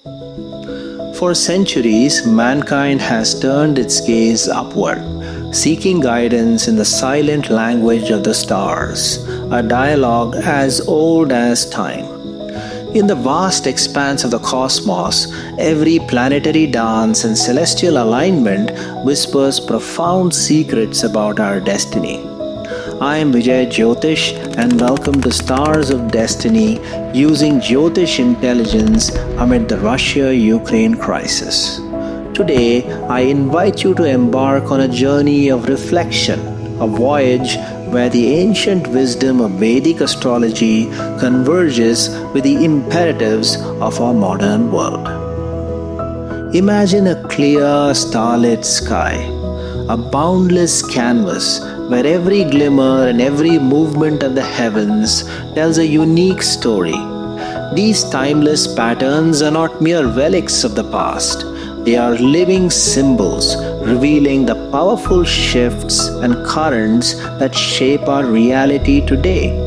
For centuries, mankind has turned its gaze upward, seeking guidance in the silent language of the stars, a dialogue as old as time. In the vast expanse of the cosmos, every planetary dance and celestial alignment whispers profound secrets about our destiny. I am Vijay Jyotish and welcome to Stars of Destiny using Jyotish intelligence amid the Russia-Ukraine crisis. Today, I invite you to embark on a journey of reflection, a voyage where the ancient wisdom of Vedic astrology converges with the imperatives of our modern world. Imagine a clear, starlit sky, a boundless canvas where every glimmer and every movement of the heavens tells a unique story. These timeless patterns are not mere relics of the past. They are living symbols revealing the powerful shifts and currents that shape our reality today.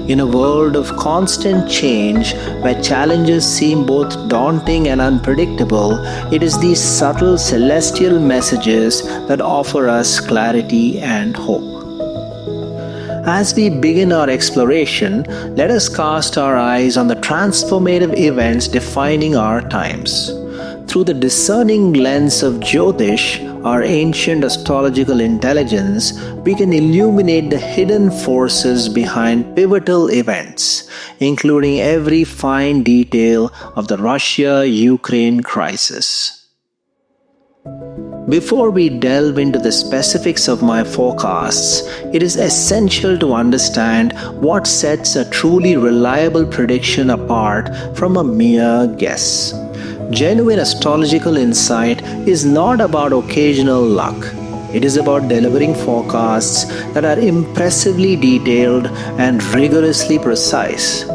In a world of constant change, where challenges seem both daunting and unpredictable, it is these subtle celestial messages that offer us clarity and hope. As we begin our exploration, let us cast our eyes on the transformative events defining our times. Through the discerning lens of Jyotish, our ancient astrological intelligence, we can illuminate the hidden forces behind pivotal events, including every fine detail of the Russia-Ukraine crisis. Before we delve into the specifics of my forecasts, it is essential to understand what sets a truly reliable prediction apart from a mere guess. Genuine astrological insight is not about occasional luck. It is about delivering forecasts that are impressively detailed and rigorously precise.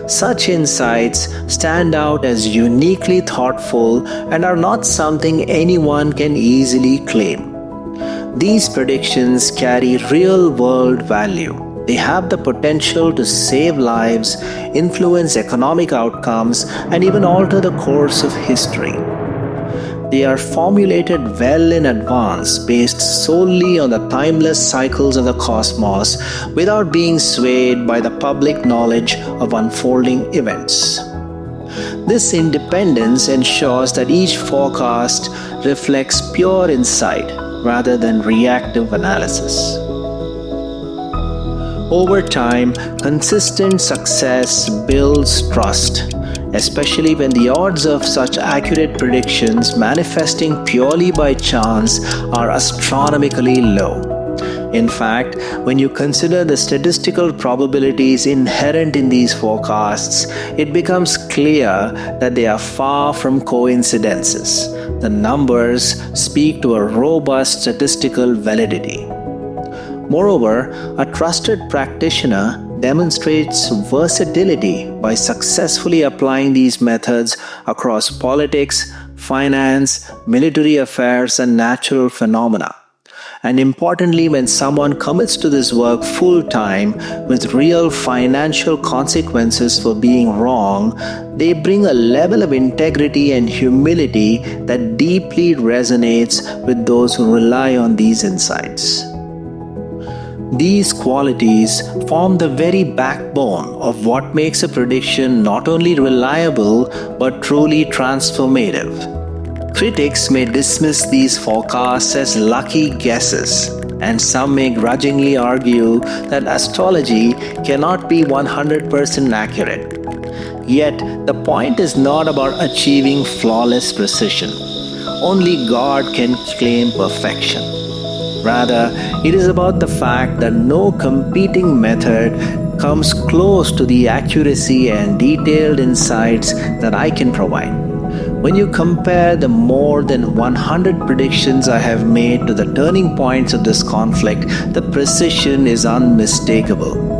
Such insights stand out as uniquely thoughtful and are not something anyone can easily claim. These predictions carry real-world value. They have the potential to save lives, influence economic outcomes, and even alter the course of history. They are formulated well in advance, based solely on the timeless cycles of the cosmos, without being swayed by the public knowledge of unfolding events. This independence ensures that each forecast reflects pure insight rather than reactive analysis. Over time, consistent success builds trust, especially when the odds of such accurate predictions manifesting purely by chance are astronomically low. In fact, when you consider the statistical probabilities inherent in these forecasts, it becomes clear that they are far from coincidences. The numbers speak to a robust statistical validity. Moreover, a trusted practitioner demonstrates versatility by successfully applying these methods across politics, finance, military affairs, and natural phenomena. And importantly, when someone commits to this work full-time with real financial consequences for being wrong, they bring a level of integrity and humility that deeply resonates with those who rely on these insights. These qualities form the very backbone of what makes a prediction not only reliable but truly transformative. Critics may dismiss these forecasts as lucky guesses, and some may grudgingly argue that astrology cannot be 100% accurate. Yet, the point is not about achieving flawless precision. Only God can claim perfection. Rather, it is about the fact that no competing method comes close to the accuracy and detailed insights that I can provide. When you compare the more than 100 predictions I have made to the turning points of this conflict, the precision is unmistakable.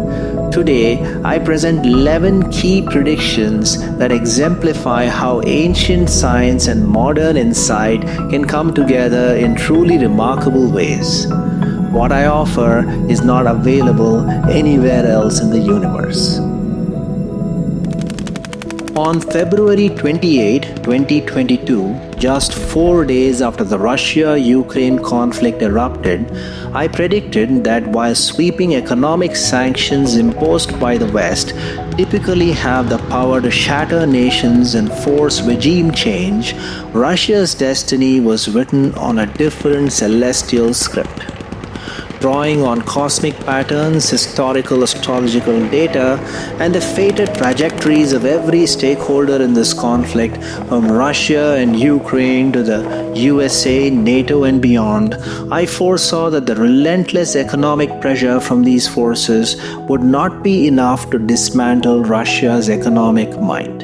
Today, I present 11 key predictions that exemplify how ancient science and modern insight can come together in truly remarkable ways. What I offer is not available anywhere else in the universe. On February 28, 2022, just 4 days after the Russia-Ukraine conflict erupted, I predicted that while sweeping economic sanctions imposed by the West typically have the power to shatter nations and force regime change, Russia's destiny was written on a different celestial script. Drawing on cosmic patterns, historical astrological data, and the fated trajectories of every stakeholder in this conflict, from Russia and Ukraine to the USA, NATO, and beyond, I foresaw that the relentless economic pressure from these forces would not be enough to dismantle Russia's economic might.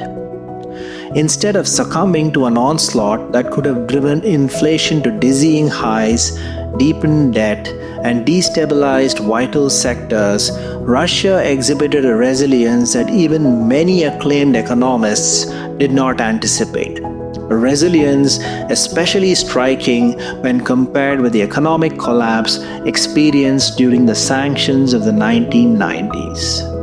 Instead of succumbing to an onslaught that could have driven inflation to dizzying highs, deepened debt, and destabilized vital sectors, Russia exhibited a resilience that even many acclaimed economists did not anticipate. A resilience especially striking when compared with the economic collapse experienced during the sanctions of the 1990s.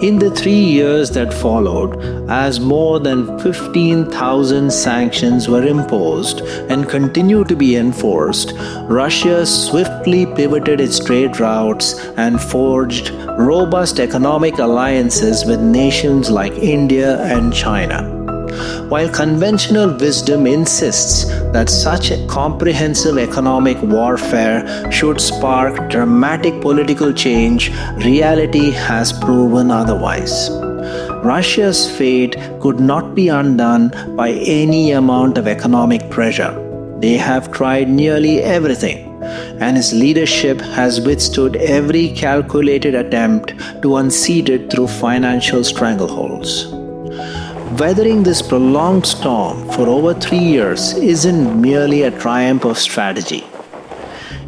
In the 3 years that followed, as more than 15,000 sanctions were imposed and continue to be enforced, Russia swiftly pivoted its trade routes and forged robust economic alliances with nations like India and China. While conventional wisdom insists that such a comprehensive economic warfare should spark dramatic political change, reality has proven otherwise. Russia's fate could not be undone by any amount of economic pressure. They have tried nearly everything, and its leadership has withstood every calculated attempt to unseat it through financial strangleholds. Weathering this prolonged storm for over 3 years isn't merely a triumph of strategy.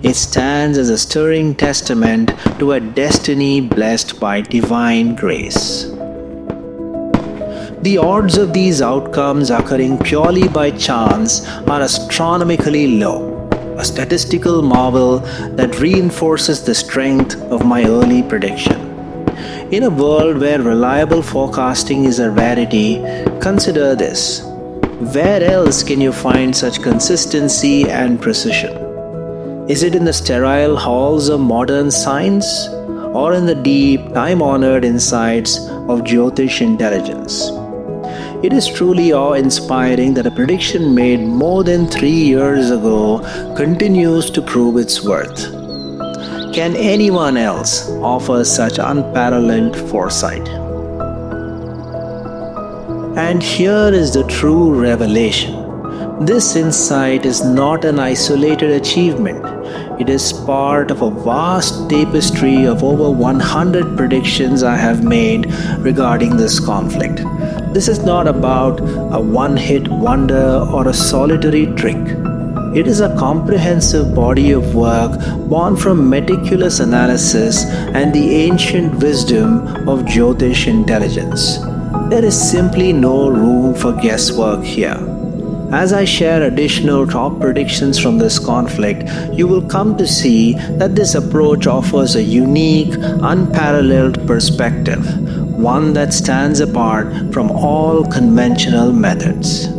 It stands as a stirring testament to a destiny blessed by divine grace. The odds of these outcomes occurring purely by chance are astronomically low, a statistical marvel that reinforces the strength of my early prediction. In a world where reliable forecasting is a rarity, consider this. Where else can you find such consistency and precision? Is it in the sterile halls of modern science, or in the deep, time-honored insights of Jyotish intelligence? It is truly awe-inspiring that a prediction made more than 3 years ago continues to prove its worth. Can anyone else offer such unparalleled foresight? And here is the true revelation. This insight is not an isolated achievement. It is part of a vast tapestry of over 100 predictions I have made regarding this conflict. This is not about a one-hit wonder or a solitary trick. It is a comprehensive body of work born from meticulous analysis and the ancient wisdom of Jyotish intelligence. There is simply no room for guesswork here. As I share additional top predictions from this conflict, you will come to see that this approach offers a unique, unparalleled perspective, one that stands apart from all conventional methods.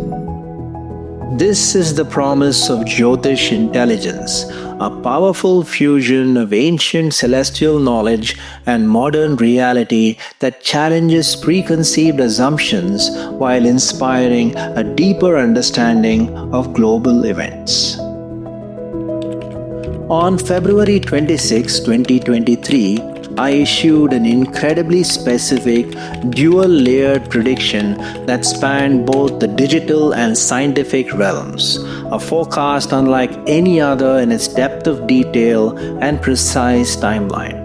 This is the promise of Jyotish intelligence, a powerful fusion of ancient celestial knowledge and modern reality that challenges preconceived assumptions while inspiring a deeper understanding of global events. On February 26, 2023, I issued an incredibly specific, dual-layered prediction that spanned both the digital and scientific realms, a forecast unlike any other in its depth of detail and precise timeline.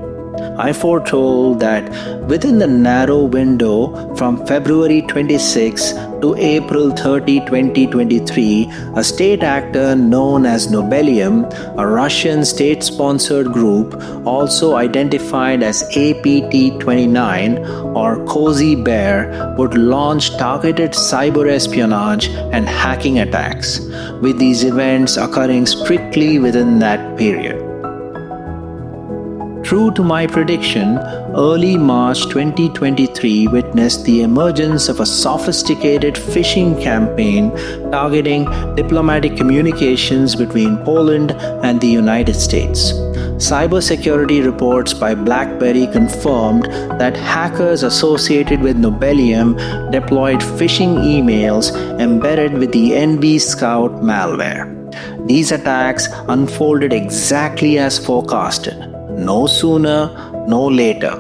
I foretold that within the narrow window from February 26 to April 30, 2023, a state actor known as Nobelium, a Russian state-sponsored group also identified as APT-29 or Cozy Bear, would launch targeted cyber-espionage and hacking attacks, with these events occurring strictly within that period. True to my prediction, early March 2023 witnessed the emergence of a sophisticated phishing campaign targeting diplomatic communications between Poland and the United States. Cybersecurity reports by BlackBerry confirmed that hackers associated with Nobelium deployed phishing emails embedded with the NV Scout malware. These attacks unfolded exactly as forecasted. No sooner, no later,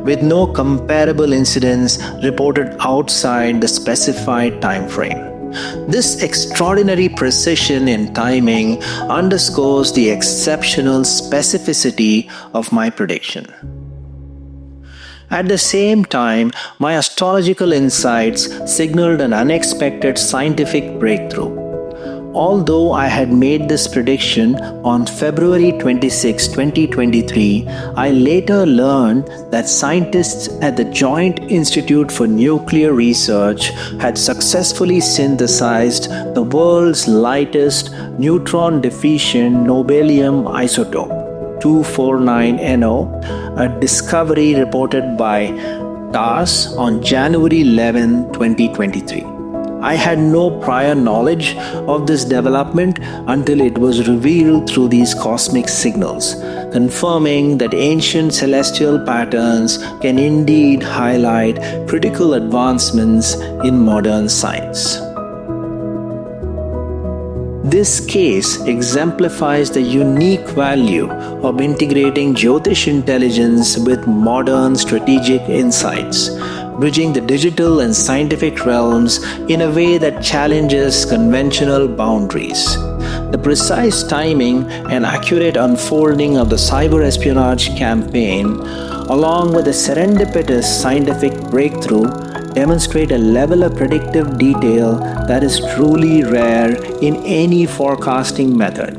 with no comparable incidents reported outside the specified time frame. This extraordinary precision in timing underscores the exceptional specificity of my prediction. At the same time, my astrological insights signaled an unexpected scientific breakthrough. Although I had made this prediction on February 26, 2023, I later learned that scientists at the Joint Institute for Nuclear Research had successfully synthesized the world's lightest neutron-deficient Nobelium isotope, 249NO, a discovery reported by TASS on January 11, 2023. I had no prior knowledge of this development until it was revealed through these cosmic signals, confirming that ancient celestial patterns can indeed highlight critical advancements in modern science. This case exemplifies the unique value of integrating Jyotish intelligence with modern strategic insights, bridging the digital and scientific realms in a way that challenges conventional boundaries. The precise timing and accurate unfolding of the cyber-espionage campaign, along with the serendipitous scientific breakthrough, demonstrate a level of predictive detail that is truly rare in any forecasting method.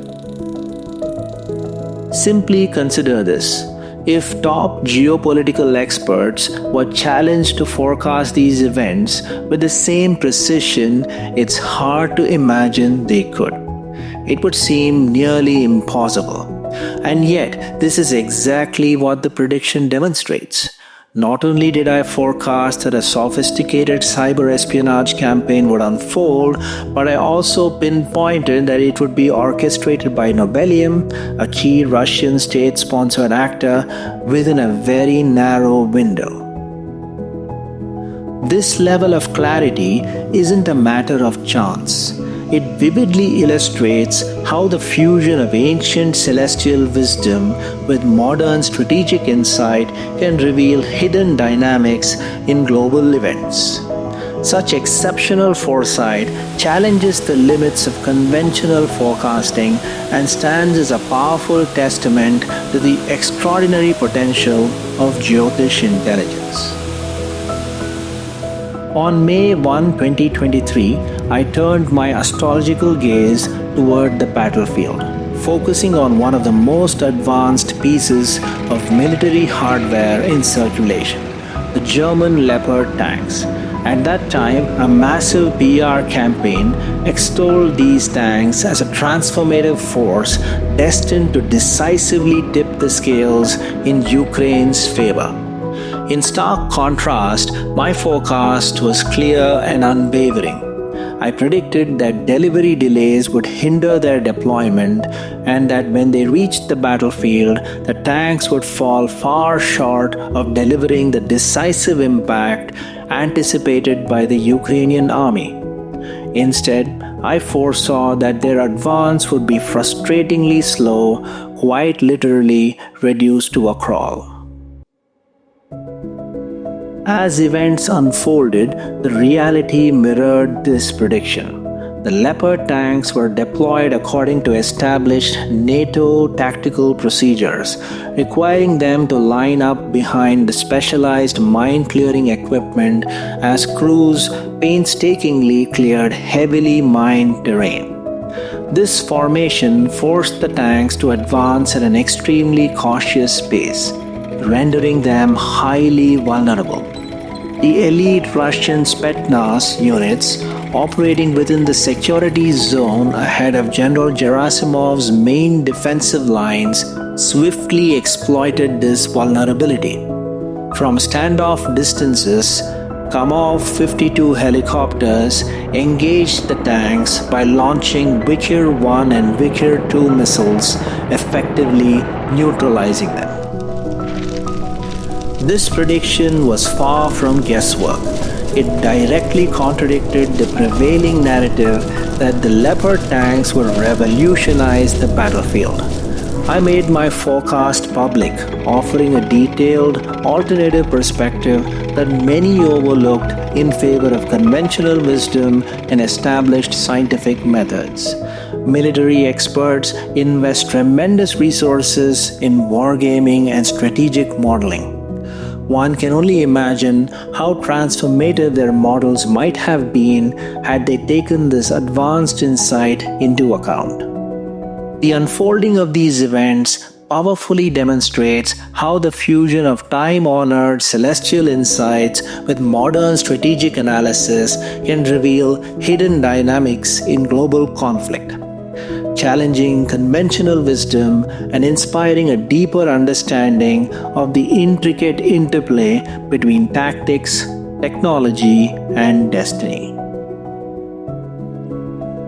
Simply consider this. If top geopolitical experts were challenged to forecast these events with the same precision, it's hard to imagine they could. It would seem nearly impossible. And yet, this is exactly what the prediction demonstrates. Not only did I forecast that a sophisticated cyber-espionage campaign would unfold, but I also pinpointed that it would be orchestrated by Nobelium, a key Russian state-sponsored actor, within a very narrow window. This level of clarity isn't a matter of chance. It vividly illustrates how the fusion of ancient celestial wisdom with modern strategic insight can reveal hidden dynamics in global events. Such exceptional foresight challenges the limits of conventional forecasting and stands as a powerful testament to the extraordinary potential of Jyotish intelligence. On May 1, 2023, I turned my astrological gaze toward the battlefield, focusing on one of the most advanced pieces of military hardware in circulation, the German Leopard tanks. At that time, a massive PR campaign extolled these tanks as a transformative force destined to decisively tip the scales in Ukraine's favor. In stark contrast, my forecast was clear and unwavering. I predicted that delivery delays would hinder their deployment and that when they reached the battlefield, the tanks would fall far short of delivering the decisive impact anticipated by the Ukrainian army. Instead, I foresaw that their advance would be frustratingly slow, quite literally reduced to a crawl. As events unfolded, the reality mirrored this prediction. The Leopard tanks were deployed according to established NATO tactical procedures, requiring them to line up behind the specialized mine-clearing equipment as crews painstakingly cleared heavily mined terrain. This formation forced the tanks to advance at an extremely cautious pace, rendering them highly vulnerable. The elite Russian Spetsnaz units operating within the security zone ahead of General Gerasimov's main defensive lines swiftly exploited this vulnerability. From standoff distances, Kamov 52 helicopters engaged the tanks by launching Vickers 1 and Vickers 2 missiles, effectively neutralizing them. This prediction was far from guesswork. It directly contradicted the prevailing narrative that the Leopard tanks would revolutionize the battlefield. I made my forecast public, offering a detailed, alternative perspective that many overlooked in favor of conventional wisdom and established scientific methods. Military experts invest tremendous resources in wargaming and strategic modeling. One can only imagine how transformative their models might have been had they taken this advanced insight into account. The unfolding of these events powerfully demonstrates how the fusion of time-honored celestial insights with modern strategic analysis can reveal hidden dynamics in global conflict, challenging conventional wisdom and inspiring a deeper understanding of the intricate interplay between tactics, technology, and destiny.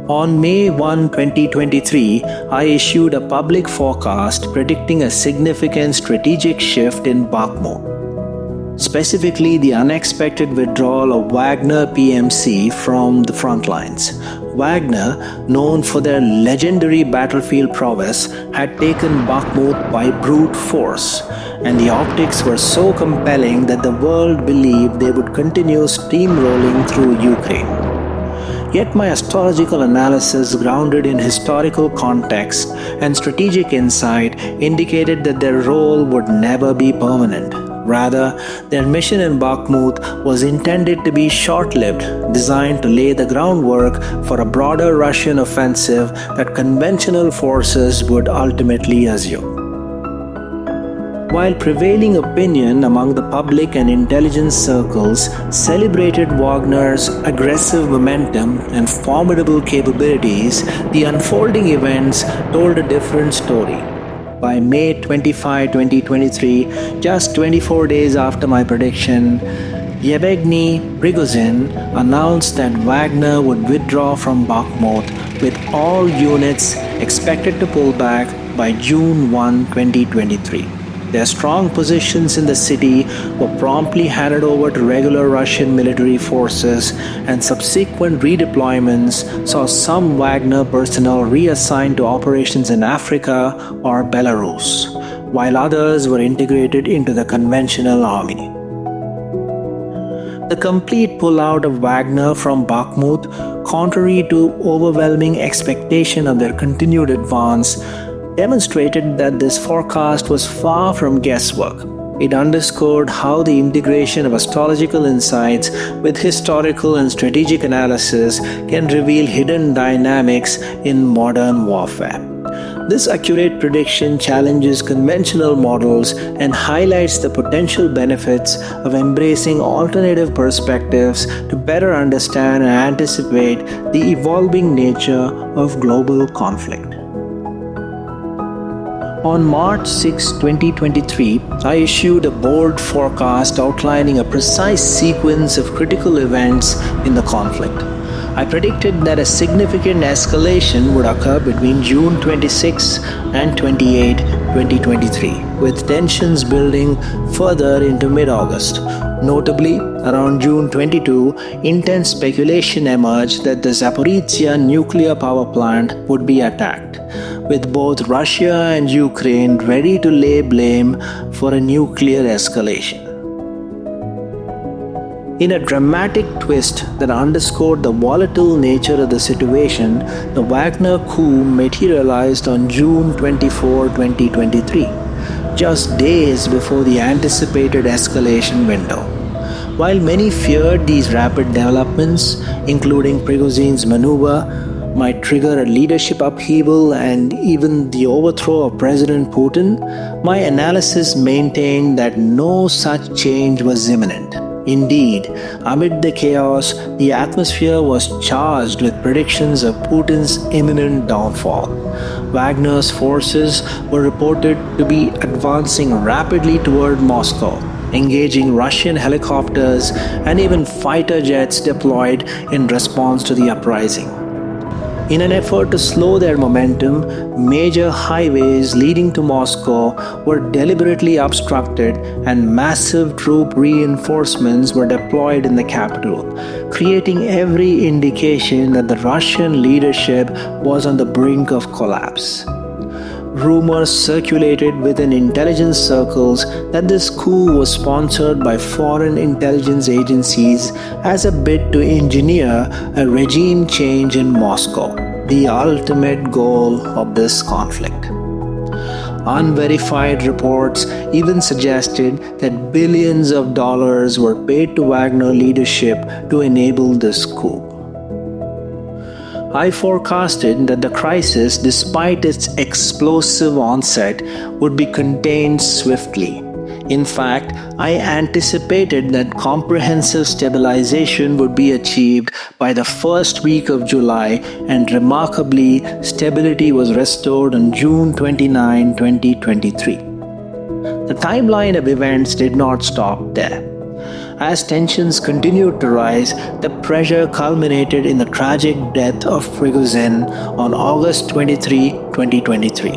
On May 1, 2023, I issued a public forecast predicting a significant strategic shift in Bakhmut, specifically the unexpected withdrawal of Wagner PMC from the front lines. Wagner, known for their legendary battlefield prowess, had taken Bakhmut by brute force, and the optics were so compelling that the world believed they would continue steamrolling through Ukraine. Yet my astrological analysis, grounded in historical context and strategic insight, indicated that their role would never be permanent. Rather, their mission in Bakhmut was intended to be short-lived, designed to lay the groundwork for a broader Russian offensive that conventional forces would ultimately assume. While prevailing opinion among the public and intelligence circles celebrated Wagner's aggressive momentum and formidable capabilities, the unfolding events told a different story. By May 25, 2023, just 24 days after my prediction, Yevgeny Prigozhin announced that Wagner would withdraw from Bakhmut, with all units expected to pull back by June 1, 2023. Their strong positions in the city were promptly handed over to regular Russian military forces, and subsequent redeployments saw some Wagner personnel reassigned to operations in Africa or Belarus, while others were integrated into the conventional army. The complete pullout of Wagner from Bakhmut, contrary to overwhelming expectation of their continued advance, demonstrated that this forecast was far from guesswork. It underscored how the integration of astrological insights with historical and strategic analysis can reveal hidden dynamics in modern warfare. This accurate prediction challenges conventional models and highlights the potential benefits of embracing alternative perspectives to better understand and anticipate the evolving nature of global conflict. On March 6, 2023, I issued a bold forecast outlining a precise sequence of critical events in the conflict. I predicted that a significant escalation would occur between June 26 and 28, 2023, with tensions building further into mid-August. Notably, around June 22, intense speculation emerged that the Zaporizhzhia nuclear power plant would be attacked, with both Russia and Ukraine ready to lay blame for a nuclear escalation. In a dramatic twist that underscored the volatile nature of the situation, the Wagner coup materialized on June 24, 2023, just days before the anticipated escalation window. While many feared these rapid developments, including Prigozhin's maneuver, might trigger a leadership upheaval and even the overthrow of President Putin, my analysis maintained that no such change was imminent. Indeed, amid the chaos, the atmosphere was charged with predictions of Putin's imminent downfall. Wagner's forces were reported to be advancing rapidly toward Moscow, engaging Russian helicopters and even fighter jets deployed in response to the uprising. In an effort to slow their momentum, major highways leading to Moscow were deliberately obstructed and massive troop reinforcements were deployed in the capital, creating every indication that the Russian leadership was on the brink of collapse. Rumors circulated within intelligence circles that this coup was sponsored by foreign intelligence agencies as a bid to engineer a regime change in Moscow, the ultimate goal of this conflict. Unverified reports even suggested that billions of dollars were paid to Wagner leadership to enable this coup. I forecasted that the crisis, despite its explosive onset, would be contained swiftly. In fact, I anticipated that comprehensive stabilization would be achieved by the first week of July, and remarkably, stability was restored on June 29, 2023. The timeline of events did not stop there. As tensions continued to rise, the pressure culminated in the tragic death of Prigozhin on August 23, 2023.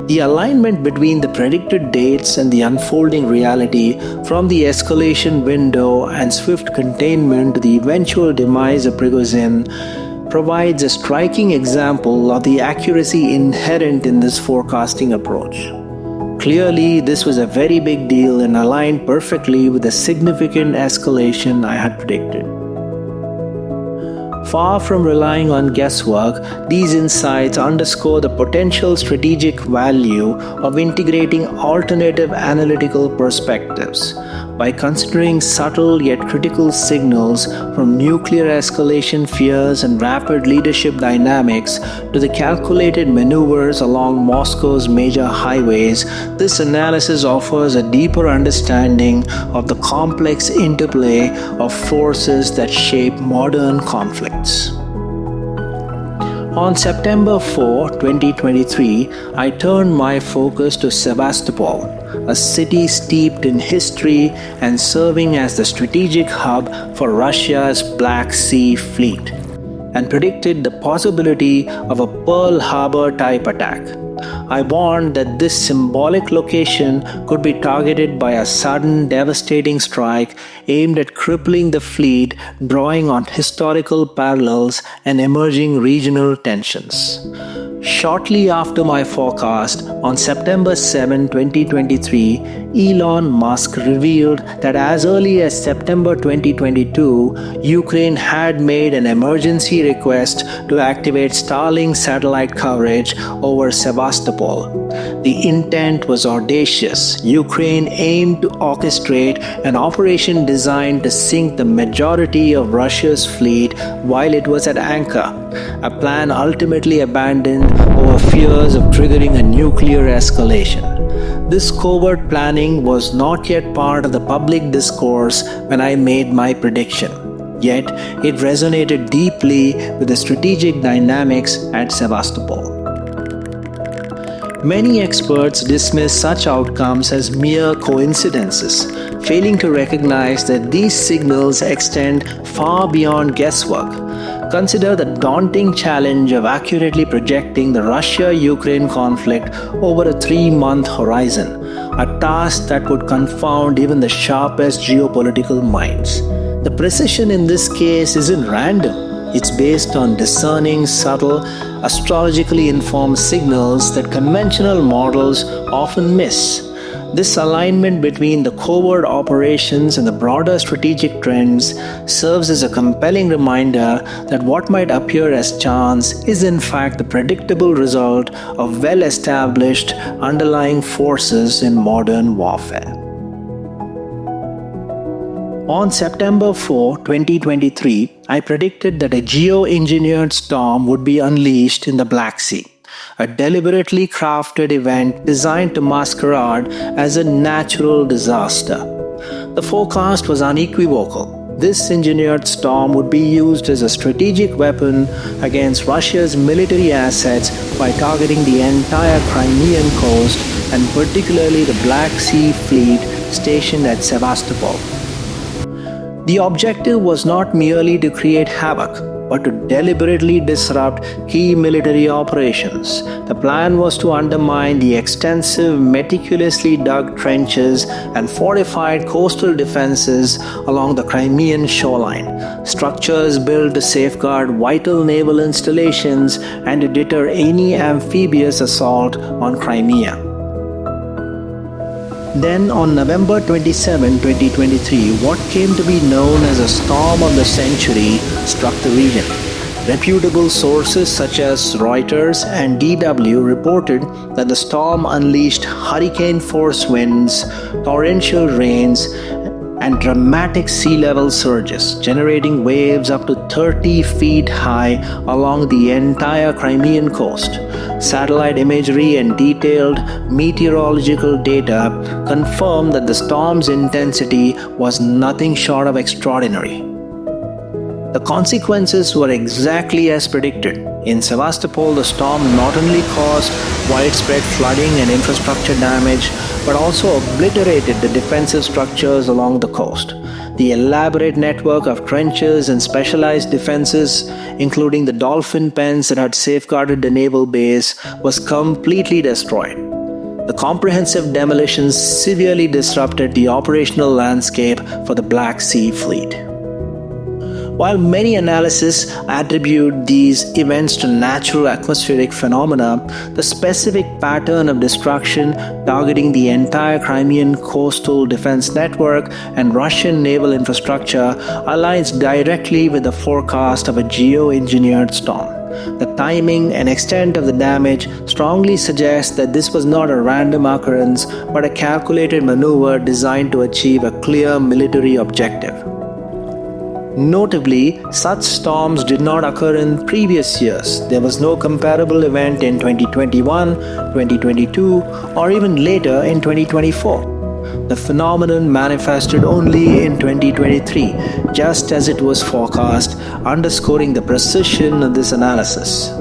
The alignment between the predicted dates and the unfolding reality, from the escalation window and swift containment to the eventual demise of Prigozhin, provides a striking example of the accuracy inherent in this forecasting approach. Clearly, this was a very big deal and aligned perfectly with the significant escalation I had predicted. Far from relying on guesswork, these insights underscore the potential strategic value of integrating alternative analytical perspectives. By considering subtle yet critical signals, from nuclear escalation fears and rapid leadership dynamics to the calculated maneuvers along Moscow's major highways, this analysis offers a deeper understanding of the complex interplay of forces that shape modern conflicts. On September 4, 2023, I turned my focus to Sevastopol, a city steeped in history and serving as the strategic hub for Russia's Black Sea Fleet, and predicted the possibility of a Pearl Harbor-type attack. I warned that this symbolic location could be targeted by a sudden, devastating strike aimed at crippling the fleet, drawing on historical parallels and emerging regional tensions. Shortly after my forecast, on September 7, 2023, Elon Musk revealed that as early as September 2022, Ukraine had made an emergency request to activate Starlink satellite coverage over Sevastopol. The intent was audacious. Ukraine aimed to orchestrate an operation designed to sink the majority of Russia's fleet while it was at anchor, a plan ultimately abandoned over fears of triggering a nuclear escalation. This covert planning was not yet part of the public discourse when I made my prediction. Yet, it resonated deeply with the strategic dynamics at Sevastopol. Many experts dismiss such outcomes as mere coincidences, failing to recognize that these signals extend far beyond guesswork. Consider the daunting challenge of accurately projecting the Russia-Ukraine conflict over a 3-month horizon, a task that would confound even the sharpest geopolitical minds. The precision in this case isn't random. It's based on discerning, subtle, astrologically informed signals that conventional models often miss. This alignment between the covert operations and the broader strategic trends serves as a compelling reminder that what might appear as chance is in fact the predictable result of well-established underlying forces in modern warfare. On September 4, 2023, I predicted that a geo-engineered storm would be unleashed in the Black Sea, a deliberately crafted event designed to masquerade as a natural disaster. The forecast was unequivocal. This engineered storm would be used as a strategic weapon against Russia's military assets by targeting the entire Crimean coast and particularly the Black Sea Fleet stationed at Sevastopol. The objective was not merely to create havoc, but to deliberately disrupt key military operations. The plan was to undermine the extensive, meticulously dug trenches and fortified coastal defenses along the Crimean shoreline, structures built to safeguard vital naval installations and to deter any amphibious assault on Crimea. Then on November 27, 2023, what came to be known as a storm of the century struck the region. Reputable sources such as Reuters and DW reported that the storm unleashed hurricane-force winds, torrential rains, and dramatic sea level surges, generating waves up to 30 feet high along the entire Crimean coast. Satellite imagery and detailed meteorological data confirm that the storm's intensity was nothing short of extraordinary. The consequences were exactly as predicted. In Sevastopol, the storm not only caused widespread flooding and infrastructure damage, but also obliterated the defensive structures along the coast. The elaborate network of trenches and specialized defenses, including the dolphin pens that had safeguarded the naval base, was completely destroyed. The comprehensive demolitions severely disrupted the operational landscape for the Black Sea Fleet. While many analysts attribute these events to natural atmospheric phenomena, the specific pattern of destruction targeting the entire Crimean coastal defense network and Russian naval infrastructure aligns directly with the forecast of a geo-engineered storm. The timing and extent of the damage strongly suggests that this was not a random occurrence but a calculated maneuver designed to achieve a clear military objective. Notably, such storms did not occur in previous years. There was no comparable event in 2021, 2022, or even later in 2024. The phenomenon manifested only in 2023, just as it was forecast, underscoring the precision of this analysis.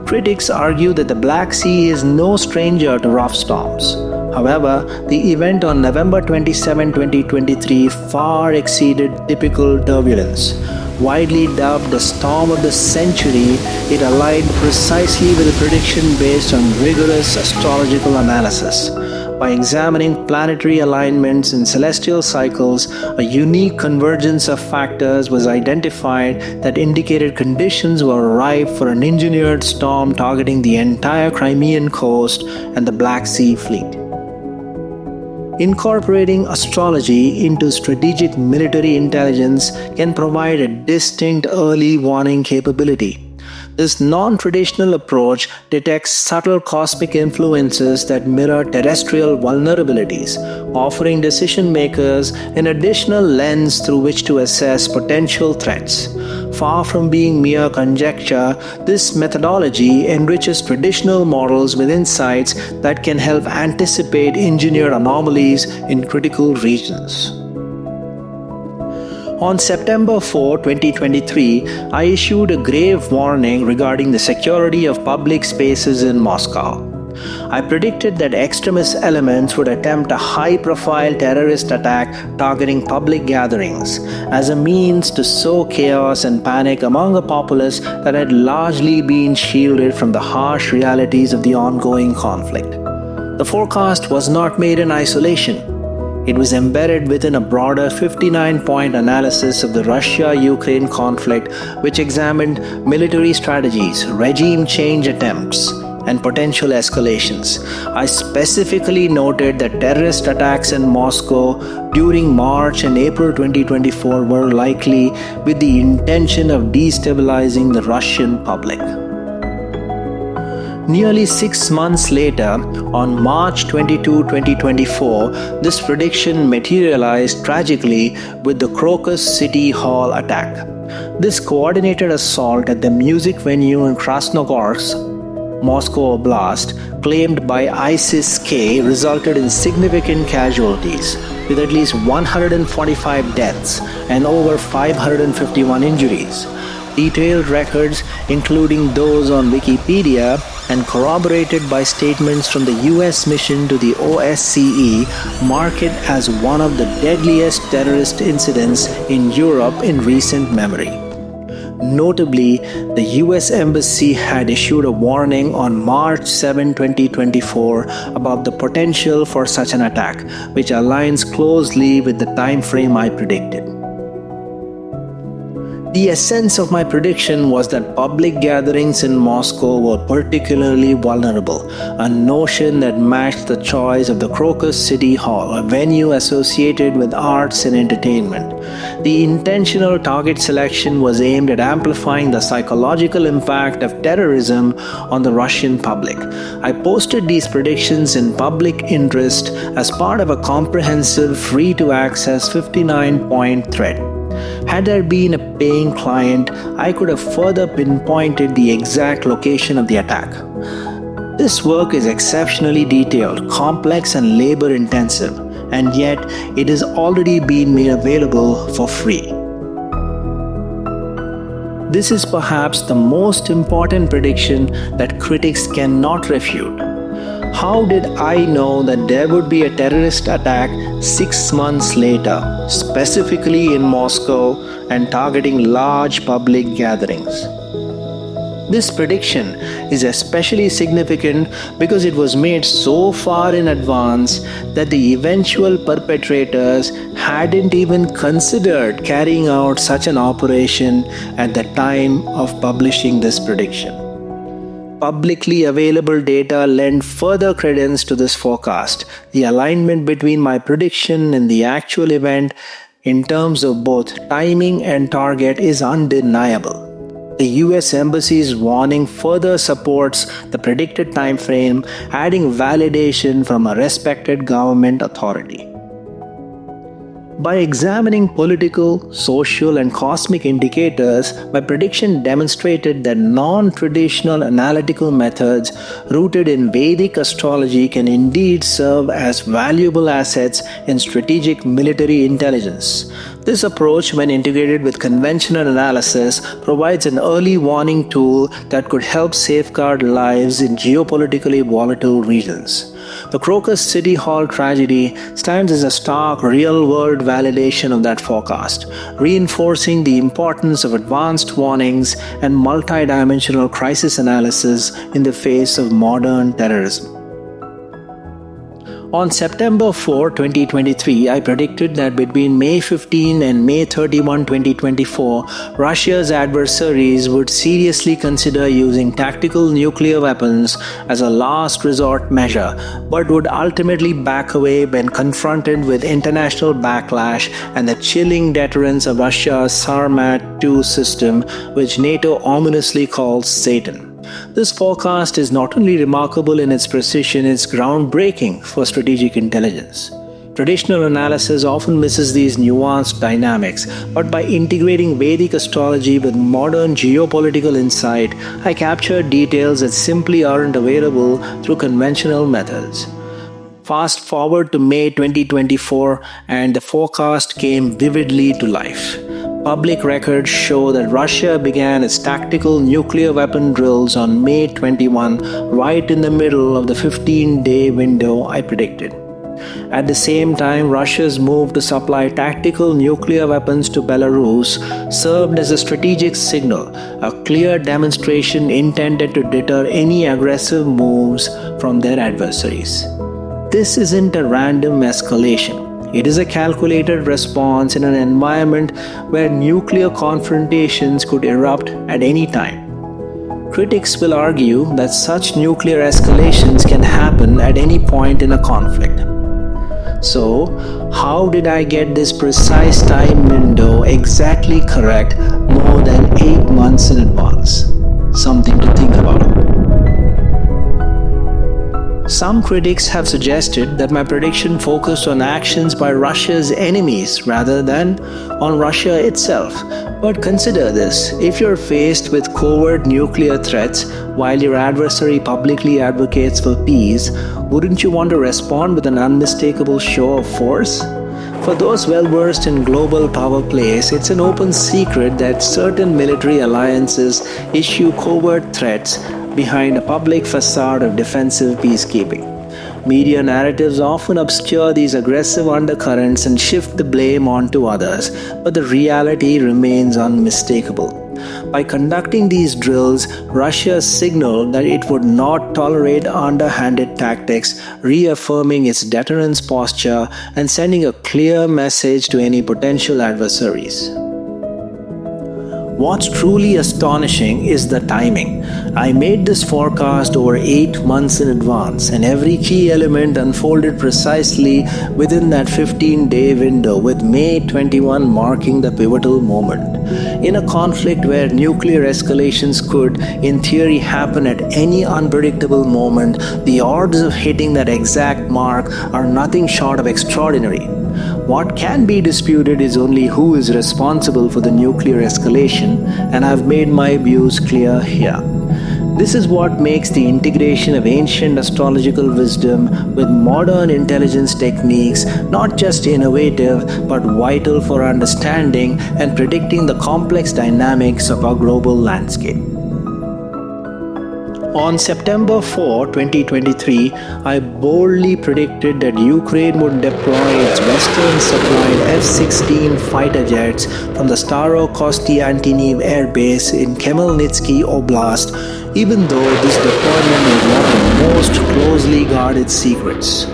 Critics argue that the Black Sea is no stranger to rough storms. However, the event on November 27, 2023 far exceeded typical turbulence. Widely dubbed the storm of the century, it aligned precisely with a prediction based on rigorous astrological analysis. By examining planetary alignments in celestial cycles, a unique convergence of factors was identified that indicated conditions were ripe for an engineered storm targeting the entire Crimean coast and the Black Sea Fleet. Incorporating astrology into strategic military intelligence can provide a distinct early warning capability. This non-traditional approach detects subtle cosmic influences that mirror terrestrial vulnerabilities, offering decision makers an additional lens through which to assess potential threats. Far from being mere conjecture, this methodology enriches traditional models with insights that can help anticipate engineered anomalies in critical regions. On September 4, 2023, I issued a grave warning regarding the security of public spaces in Moscow. I predicted that extremist elements would attempt a high-profile terrorist attack targeting public gatherings as a means to sow chaos and panic among a populace that had largely been shielded from the harsh realities of the ongoing conflict. The forecast was not made in isolation. It was embedded within a broader 59-point analysis of the Russia-Ukraine conflict, which examined military strategies, regime change attempts, and potential escalations. I specifically noted that terrorist attacks in Moscow during March and April 2024 were likely with the intention of destabilizing the Russian public. Nearly 6 months later, on March 22, 2024, this prediction materialized tragically with the Crocus City Hall attack. This coordinated assault at the music venue in Krasnogorsk Moscow Oblast, claimed by ISIS-K, resulted in significant casualties, with at least 145 deaths and over 551 injuries. Detailed records, including those on Wikipedia and corroborated by statements from the US mission to the OSCE, mark it as one of the deadliest terrorist incidents in Europe in recent memory. Notably, the US Embassy had issued a warning on March 7, 2024 about the potential for such an attack, which aligns closely with the time frame I predicted. The essence of my prediction was that public gatherings in Moscow were particularly vulnerable, a notion that matched the choice of the Crocus City Hall, a venue associated with arts and entertainment. The intentional target selection was aimed at amplifying the psychological impact of terrorism on the Russian public. I posted these predictions in public interest as part of a comprehensive free-to-access 59-point thread. Had I been a paying client, I could have further pinpointed the exact location of the attack. This work is exceptionally detailed, complex, and labor-intensive, and yet it has already been made available for free. This is perhaps the most important prediction that critics cannot refute. How did I know that there would be a terrorist attack 6 months later, specifically in Moscow and targeting large public gatherings? This prediction is especially significant because it was made so far in advance that the eventual perpetrators hadn't even considered carrying out such an operation at the time of publishing this prediction. Publicly available data lend further credence to this forecast. The alignment between my prediction and the actual event in terms of both timing and target is undeniable. The US Embassy's warning further supports the predicted time frame, adding validation from a respected government authority. By examining political, social, and cosmic indicators, my prediction demonstrated that non-traditional analytical methods rooted in Vedic astrology can indeed serve as valuable assets in strategic military intelligence. This approach, when integrated with conventional analysis, provides an early warning tool that could help safeguard lives in geopolitically volatile regions. The Crocus City Hall tragedy stands as a stark real-world validation of that forecast, reinforcing the importance of advanced warnings and multidimensional crisis analysis in the face of modern terrorism. On September 4, 2023, I predicted that between May 15 and May 31, 2024, Russia's adversaries would seriously consider using tactical nuclear weapons as a last resort measure, but would ultimately back away when confronted with international backlash and the chilling deterrence of Russia's Sarmat-2 system, which NATO ominously calls Satan. This forecast is not only remarkable in its precision, it's groundbreaking for strategic intelligence. Traditional analysis often misses these nuanced dynamics, but by integrating Vedic astrology with modern geopolitical insight, I captured details that simply aren't available through conventional methods. Fast forward to May 2024, and the forecast came vividly to life. Public records show that Russia began its tactical nuclear weapon drills on May 21, right in the middle of the 15-day window I predicted. At the same time, Russia's move to supply tactical nuclear weapons to Belarus served as a strategic signal, a clear demonstration intended to deter any aggressive moves from their adversaries. This isn't a random escalation. It is a calculated response in an environment where nuclear confrontations could erupt at any time. Critics will argue that such nuclear escalations can happen at any point in a conflict. So, how did I get this precise time window exactly correct more than 8 months in advance? Something to think about. Some critics have suggested that my prediction focused on actions by Russia's enemies rather than on Russia itself. But consider this: if you're faced with covert nuclear threats while your adversary publicly advocates for peace, wouldn't you want to respond with an unmistakable show of force? For those well versed in global power plays, it's an open secret that certain military alliances issue covert threats behind a public facade of defensive peacekeeping. Media narratives often obscure these aggressive undercurrents and shift the blame onto others, but the reality remains unmistakable. By conducting these drills, Russia signaled that it would not tolerate underhanded tactics, reaffirming its deterrence posture and sending a clear message to any potential adversaries. What's truly astonishing is the timing. I made this forecast over 8 months in advance, and every key element unfolded precisely within that 15-day window, with May 21 marking the pivotal moment. In a conflict where nuclear escalations could, in theory, happen at any unpredictable moment, the odds of hitting that exact mark are nothing short of extraordinary. What can be disputed is only who is responsible for the nuclear escalation, and I've made my views clear here. This is what makes the integration of ancient astrological wisdom with modern intelligence techniques not just innovative but vital for understanding and predicting the complex dynamics of our global landscape. On September 4, 2023, I boldly predicted that Ukraine would deploy its Western-supplied F-16 fighter jets from the Staro-Kostyantynivka Air Base in Khmelnytsky Oblast, even though this deployment was one of the most closely guarded secrets.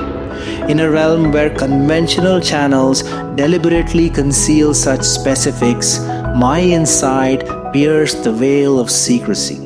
In a realm where conventional channels deliberately conceal such specifics, my insight pierced the veil of secrecy.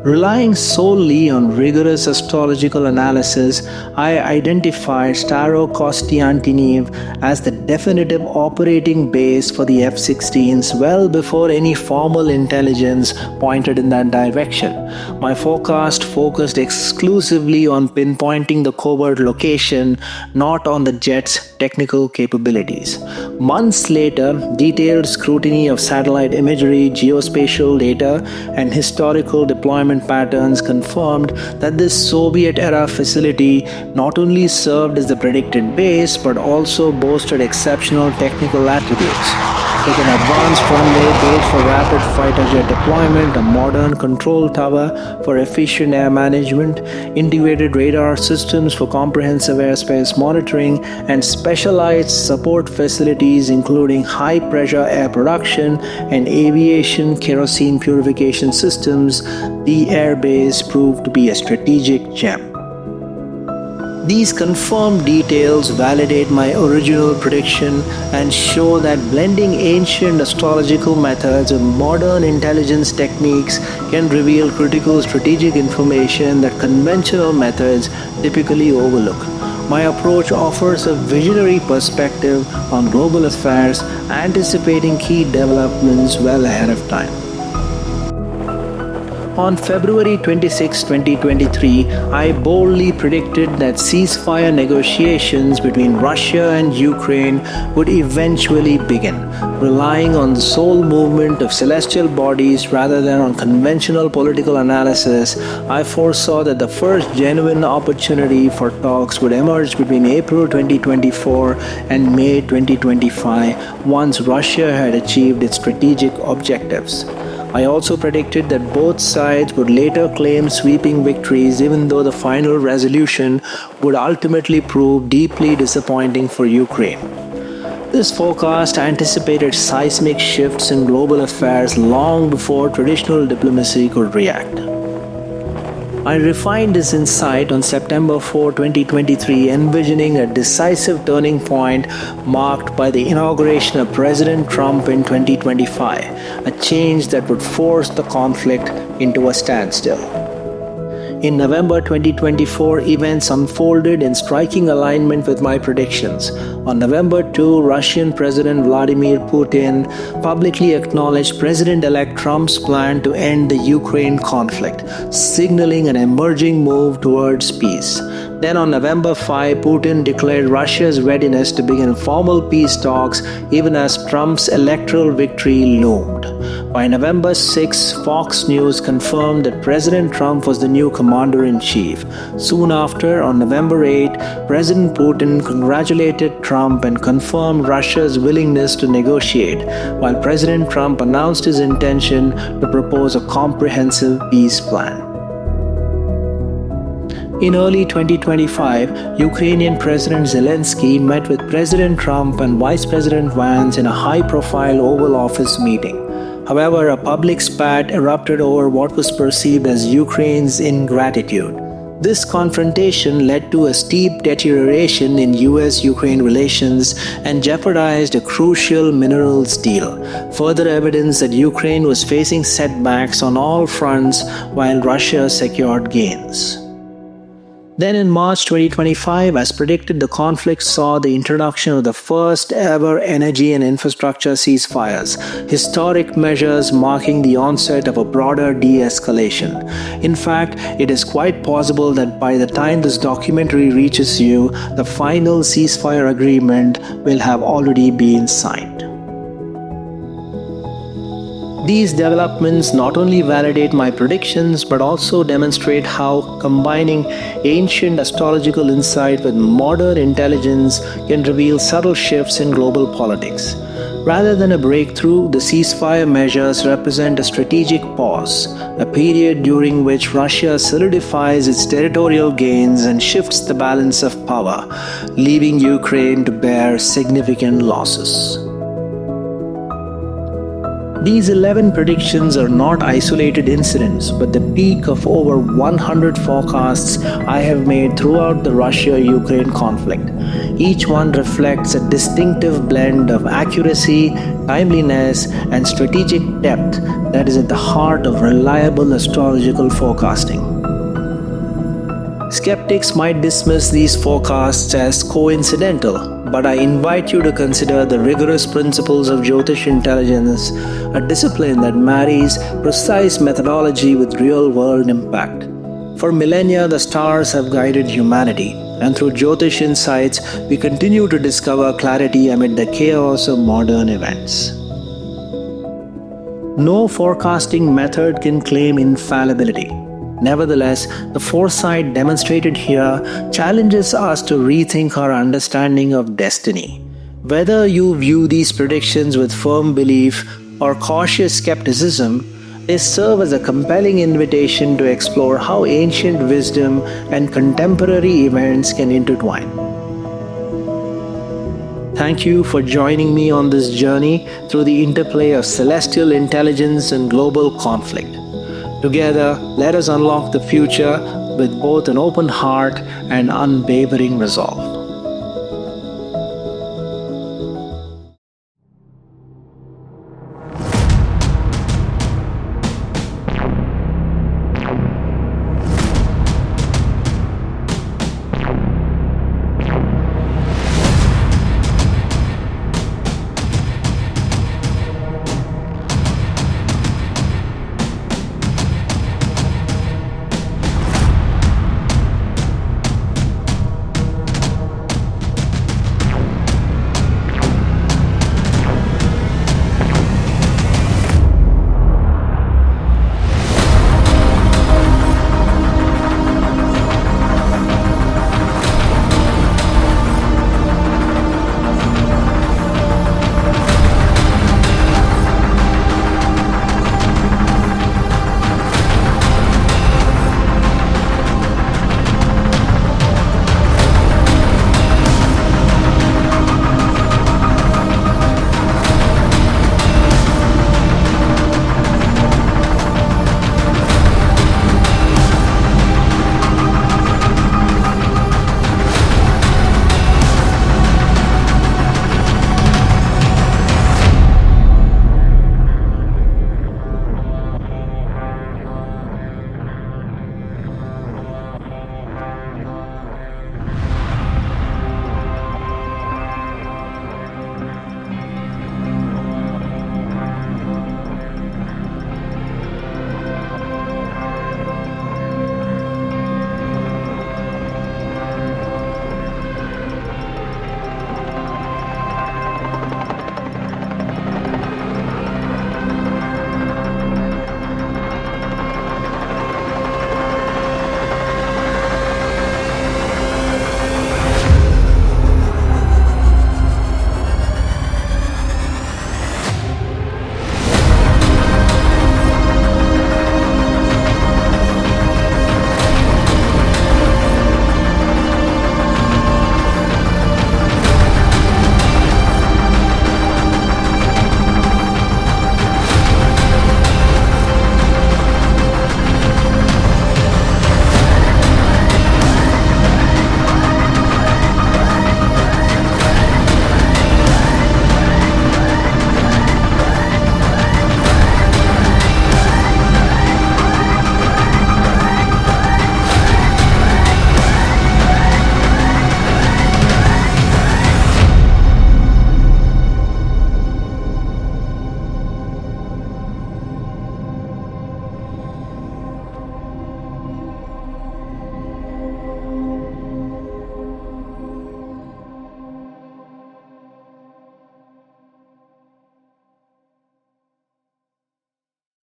Relying solely on rigorous astrological analysis, I identified Staro-Kostyantynivka as the definitive operating base for the F-16s well before any formal intelligence pointed in that direction. My forecast focused exclusively on pinpointing the covert location, not on the jet's technical capabilities. Months later, detailed scrutiny of satellite imagery, geospatial data, and historical deployment patterns confirmed that this Soviet-era facility not only served as the predicted base but also boasted exceptional technical attributes. With an advanced runway built for rapid fighter jet deployment, a modern control tower for efficient air management, integrated radar systems for comprehensive airspace monitoring, and specialized support facilities including high-pressure air production and aviation kerosene purification systems, the airbase proved to be a strategic gem. These confirmed details validate my original prediction and show that blending ancient astrological methods with modern intelligence techniques can reveal critical strategic information that conventional methods typically overlook. My approach offers a visionary perspective on global affairs, anticipating key developments well ahead of time. On February 26, 2023, I boldly predicted that ceasefire negotiations between Russia and Ukraine would eventually begin, relying on the sole movement of celestial bodies rather than on conventional political analysis. I foresaw that the first genuine opportunity for talks would emerge between April 2024 and May 2025 once Russia had achieved its strategic objectives. I also predicted that both sides would later claim sweeping victories, even though the final resolution would ultimately prove deeply disappointing for Ukraine. This forecast anticipated seismic shifts in global affairs long before traditional diplomacy could react. I refined this insight on September 4, 2023, envisioning a decisive turning point marked by the inauguration of President Trump in 2025, a change that would force the conflict into a standstill. In November 2024, events unfolded in striking alignment with my predictions. On November 2, Russian President Vladimir Putin publicly acknowledged President-elect Trump's plan to end the Ukraine conflict, signaling an emerging move towards peace. Then on November 5, Putin declared Russia's readiness to begin formal peace talks even as Trump's electoral victory loomed. By November 6, Fox News confirmed that President Trump was the new commander-in-chief. Soon after, on November 8, President Putin congratulated Trump and confirmed Russia's willingness to negotiate, while President Trump announced his intention to propose a comprehensive peace plan. In early 2025, Ukrainian President Zelensky met with President Trump and Vice President Vance in a high-profile Oval Office meeting. However, a public spat erupted over what was perceived as Ukraine's ingratitude. This confrontation led to a steep deterioration in US-Ukraine relations and jeopardized a crucial minerals deal, further evidence that Ukraine was facing setbacks on all fronts while Russia secured gains. Then in March 2025, as predicted, the conflict saw the introduction of the first ever energy and infrastructure ceasefires, historic measures marking the onset of a broader de-escalation. In fact, it is quite possible that by the time this documentary reaches you, the final ceasefire agreement will have already been signed. These developments not only validate my predictions but also demonstrate how combining ancient astrological insight with modern intelligence can reveal subtle shifts in global politics. Rather than a breakthrough, the ceasefire measures represent a strategic pause, a period during which Russia solidifies its territorial gains and shifts the balance of power, leaving Ukraine to bear significant losses. These 11 predictions are not isolated incidents, but the peak of over 100 forecasts I have made throughout the Russia-Ukraine conflict. Each one reflects a distinctive blend of accuracy, timeliness, and strategic depth that is at the heart of reliable astrological forecasting. Skeptics might dismiss these forecasts as coincidental, but I invite you to consider the rigorous principles of Jyotish intelligence, a discipline that marries precise methodology with real-world impact. For millennia, the stars have guided humanity, and through Jyotish insights, we continue to discover clarity amid the chaos of modern events. No forecasting method can claim infallibility. Nevertheless, the foresight demonstrated here challenges us to rethink our understanding of destiny. Whether you view these predictions with firm belief or cautious skepticism, they serve as a compelling invitation to explore how ancient wisdom and contemporary events can intertwine. Thank you for joining me on this journey through the interplay of celestial intelligence and global conflict. Together, let us unlock the future with both an open heart and unwavering resolve.